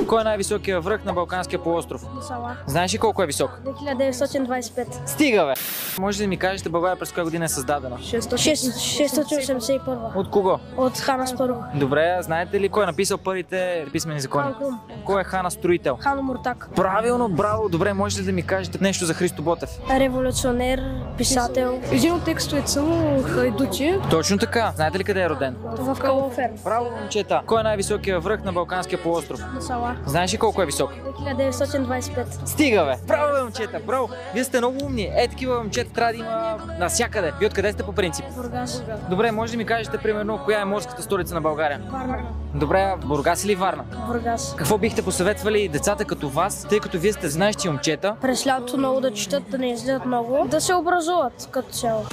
Кой е най-високия връх на Балканския полуостров? Мусала. Знаеш ли колко е висок? 1925. Стига, бе! Може ли да ми кажете България през коя година е създадена? 681. От кого? От Хана Спарух. Добре, знаете ли кой е написал първите писмени закони? Хан Крум. Кой е хана строител? Хан Муртак. Правилно, браво! Добре, може ли да ми кажете нещо за Христо Ботев? Революционер, писател. Един от текстовете са му хайдучи. Точно така. Знаете ли къде е роден? В Калофер. Браво, момчета! Кой е най-високия връх на Балканския полуостров? Мусала. Знаеш ли колко е висок? 1925. Стига, бе! Браво, бе, момчета! Браво! Вие сте много умни! Такива момчета трябва да има навсякъде. Вие откъде сте по принцип? Бургас. Добре, може да ми кажете примерно коя е морската столица на България? Варна. Добре, Бургас или Варна? Бургас. Какво бихте посъветвали децата като вас, тъй като вие сте знаещи момчета? През лятото много да четат, да не излизат много, да се образуват като цяло.